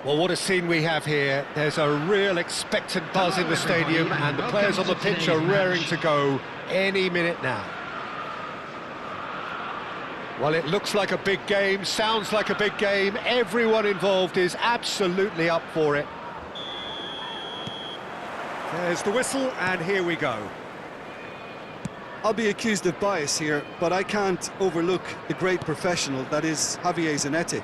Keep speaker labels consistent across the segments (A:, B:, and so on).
A: Well, what a scene we have here. There's a real expectant buzz in the stadium, and the players on the pitch are raring to go any minute now. Well, it looks like a big game, sounds like a big game. Everyone involved is absolutely up for it. There's the whistle, and here we go.
B: I'll be accused of bias here, but I can't overlook the great professional that is Javier Zanetti.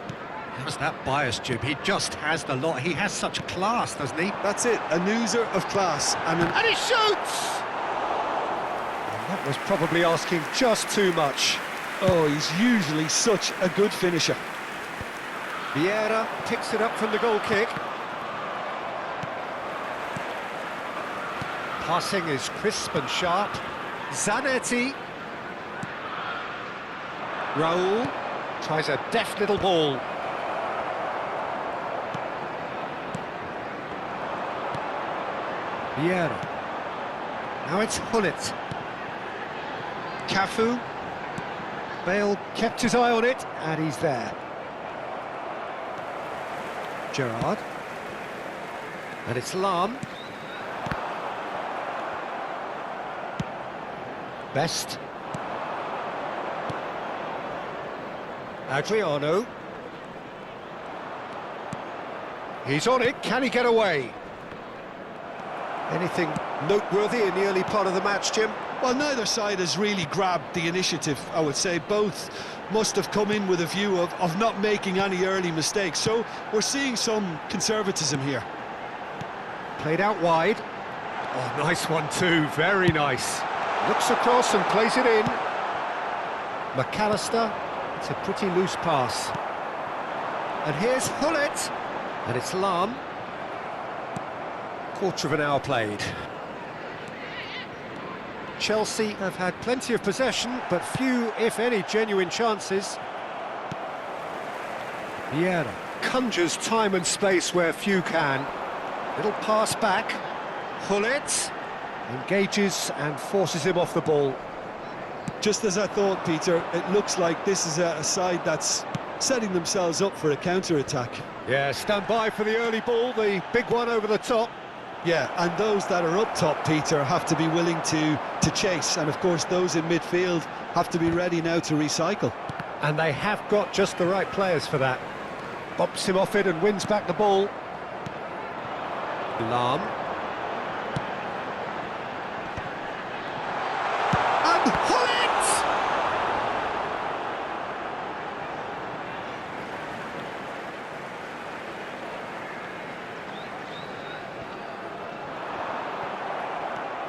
A: How's that bias, Jim? He just has the lot. He has such class, doesn't he?
B: That's it, an oozer of class.
A: And he shoots! And that was probably asking just too much.
B: Oh, he's usually such a good finisher.
A: Vieira picks it up from the goal kick. Passing is crisp and sharp. Zanetti. Raul tries a deft little ball. Vieira. Now it's Hullet. Cafu. Bale kept his eye on it, and he's there. Gerrard. And it's Lahm. Best. Adriano. He's on it, can he get away? Anything noteworthy in the early part of the match, Jim?
B: Well, neither side has really grabbed the initiative, I would say. Both must have come in with a view of not making any early mistakes. So we're seeing some conservatism here.
A: Played out wide. Oh, nice one too, very nice. Looks across and plays it in. McAllister, it's a pretty loose pass. And here's Hullet. And it's Lahm. Quarter of an hour played. Chelsea have had plenty of possession, but few, if any, genuine chances. Vieira conjures time and space where few can. Little pass back. Hullet engages and forces him off the ball.
B: Just as I thought, Peter, it looks like this is a side that's setting themselves up for a counter-attack.
A: Yeah, stand by for the early ball, the big one over the top.
B: Yeah, and those that are up top, Peter, have to be willing to chase. And, of course, those in midfield have to be ready now to recycle.
A: And they have got just the right players for that. Bumps him off it and wins back the ball. Lahm. And Hullet!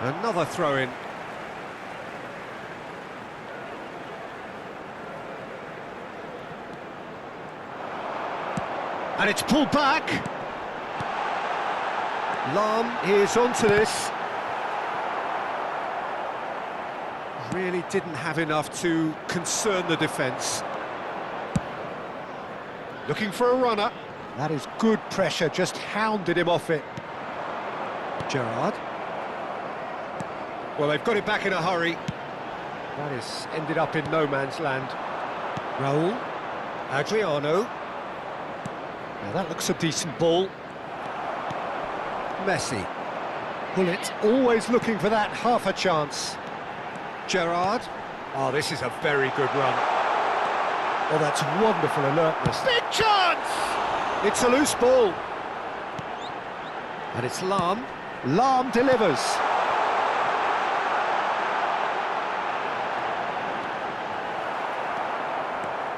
A: Another throw-in. And it's pulled back. Lahm is onto this. Really didn't have enough to concern the defence. Looking for a runner. That is good pressure, just hounded him off it. Gerrard. Well, they've got it back in a hurry. That has ended up in no man's land. Raul. Adriano. Now that looks a decent ball. Messi. Hullet always looking for that half a chance. Gerrard. Oh, this is a very good run. Oh, that's wonderful alertness. Big chance! It's a loose ball. And it's Lahm. Lahm delivers.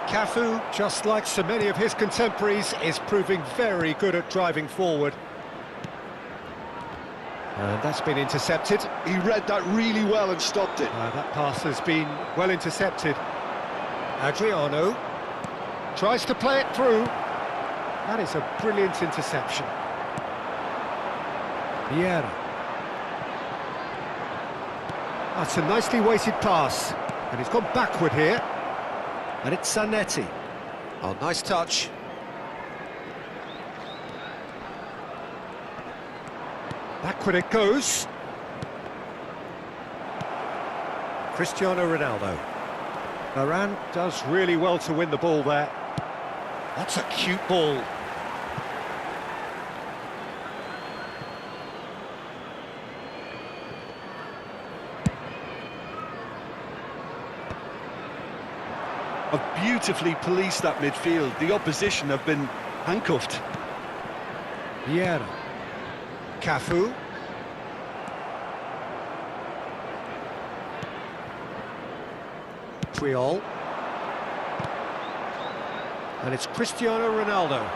A: Cafu, just like so many of his contemporaries, is proving very good at driving forward. And that's been intercepted.
B: He read that really well and stopped it.
A: That pass has been well intercepted. Adriano tries to play it through. That is a brilliant interception. Vieira. That's a nicely weighted pass. And he's gone backward here. And it's Zanetti. Oh, nice touch. Backward it goes. Cristiano Ronaldo. Varane does really well to win the ball there. That's a cute ball.
B: have beautifully policed that midfield. The opposition have been handcuffed.
A: Vieira. Cafu. Puyol. And it's Cristiano Ronaldo.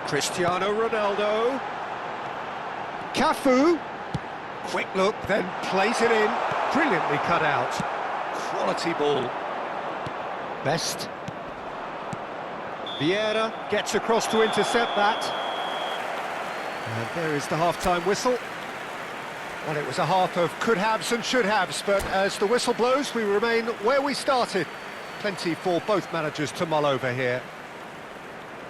A: Cristiano Ronaldo. Cafu. Quick look, then plays it in. Brilliantly cut out. Quality ball. Best. Vieira gets across to intercept that. And there is the half-time whistle. Well, it was a half of could-haves and should-haves, but as the whistle blows, we remain where we started. Plenty for both managers to mull over here.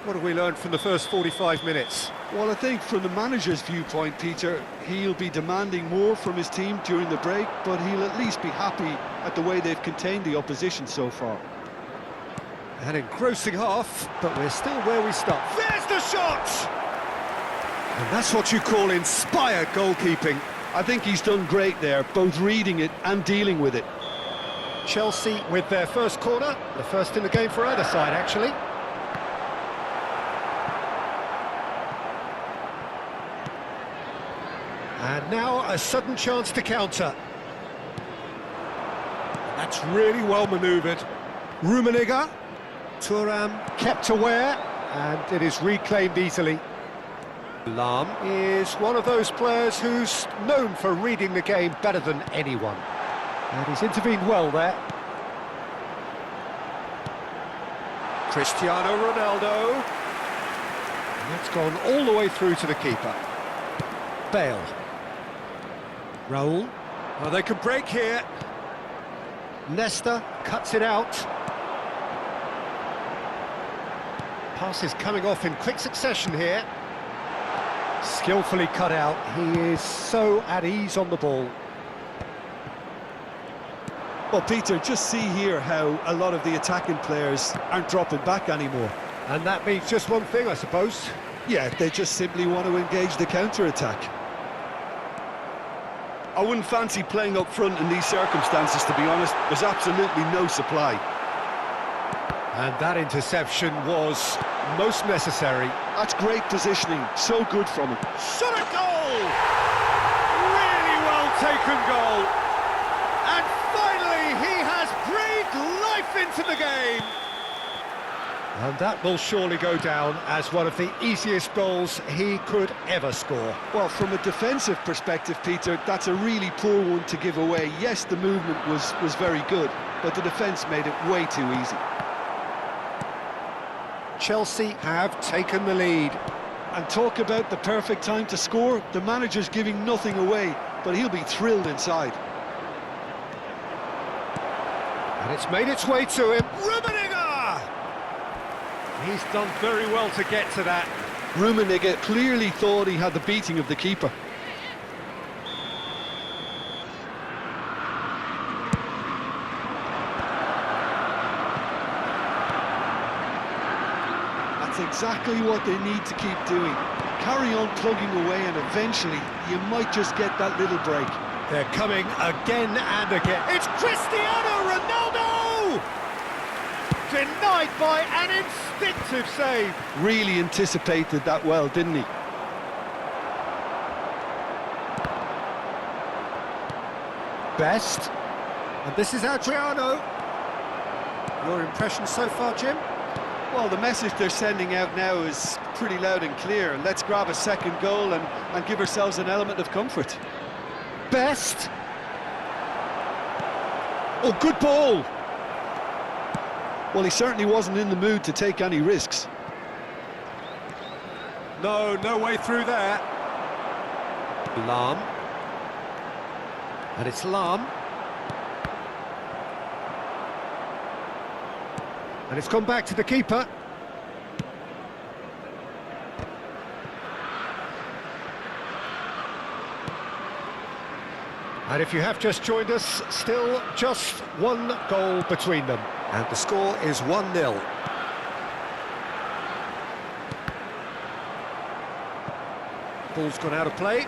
A: What have we learned from the first 45 minutes?
B: Well, I think from the manager's viewpoint, Peter, he'll be demanding more from his team during the break, but he'll at least be happy at the way they've contained the opposition so far.
A: An engrossing half, but we're still where we start. There's the shot! And that's what you call inspired goalkeeping.
B: I think he's done great there, both reading it and dealing with it.
A: Chelsea with their first corner, the first in the game for either side, actually. And now a sudden chance to counter. That's really well manoeuvred. Rummenigge. Thuram kept aware, and it is reclaimed easily. Lahm is one of those players who's known for reading the game better than anyone. And he's intervened well there. Cristiano Ronaldo. And it's gone all the way through to the keeper. Bale. Raul. Oh, they can break here. Nesta cuts it out. Passes coming off in quick succession here. Skillfully cut out. He is so at ease on the ball.
B: Well, Peter, just see here how a lot of the attacking players aren't dropping back anymore.
A: And that means just one thing, I suppose.
B: Yeah, they just simply want to engage the counter-attack. I wouldn't fancy playing up front in these circumstances, to be honest. There's absolutely no supply.
A: And that interception was most necessary.
B: That's great positioning, so good from him.
A: Shot a goal! Really well taken goal. And finally he has breathed life into the game. And that will surely go down as one of the easiest goals he could ever score.
B: Well, from a defensive perspective, Peter, that's a really poor one to give away. Yes, the movement was very good, but the defence made it way too easy.
A: Chelsea have taken the lead.
B: And talk about the perfect time to score. The manager's giving nothing away, but he'll be thrilled inside.
A: And it's made its way to him. Rummenigge! He's done very well to get to that.
B: Rummenigge clearly thought he had the beating of the keeper. That's exactly what they need to keep doing. Carry on plugging away, and eventually you might just get that little break.
A: They're coming again and again. It's Cristiano Ronaldo! Denied by an instinctive save.
B: Really anticipated that well, didn't he?
A: Best. And this is Adriano. Your impression so far, Jim?
B: Well, the message they're sending out now is pretty loud and clear. Let's grab a second goal and give ourselves an element of comfort.
A: Best. Oh, good ball.
B: Well, he certainly wasn't in the mood to take any risks.
A: No way through there. Lahm. And it's Lahm. And it's gone back to the keeper. And if you have just joined us, still just one goal between them. And the score is 1-0. Ball's gone out of play.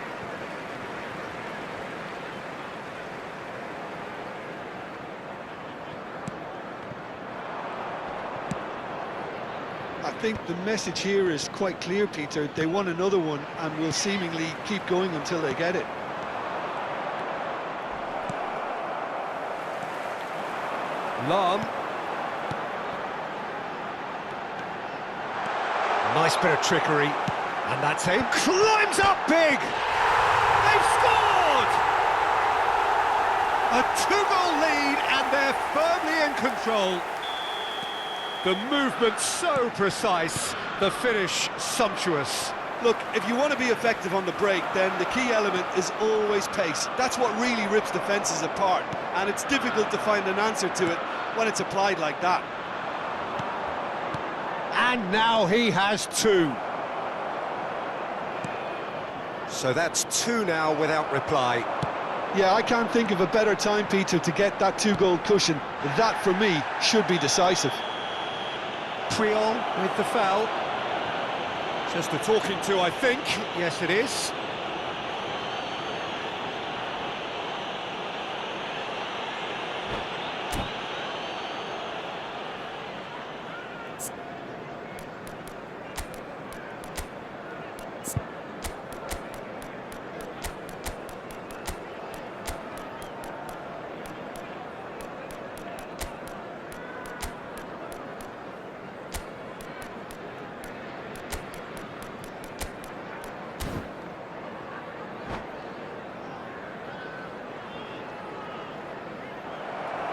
B: I think the message here is quite clear, Peter. They want another one and will seemingly keep going until they get it.
A: Lam. Nice bit of trickery. And that's him. Climbs up big! They've scored! A 2-goal lead and they're firmly in control. The movement so precise, the finish sumptuous.
B: Look, if you want to be effective on the break, then the key element is always pace. That's what really rips defences apart, and it's difficult to find an answer to it when it's applied like that.
A: And now he has 2. So that's 2 now without reply.
B: Yeah, I can't think of a better time, Peter, to get that 2-goal cushion. That, for me, should be decisive.
A: Triol with the foul. Just a talking to, I think. Yes, it is.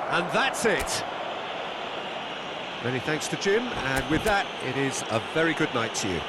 A: And that's it. Many thanks to Jim, and with that, it is a very good night to you.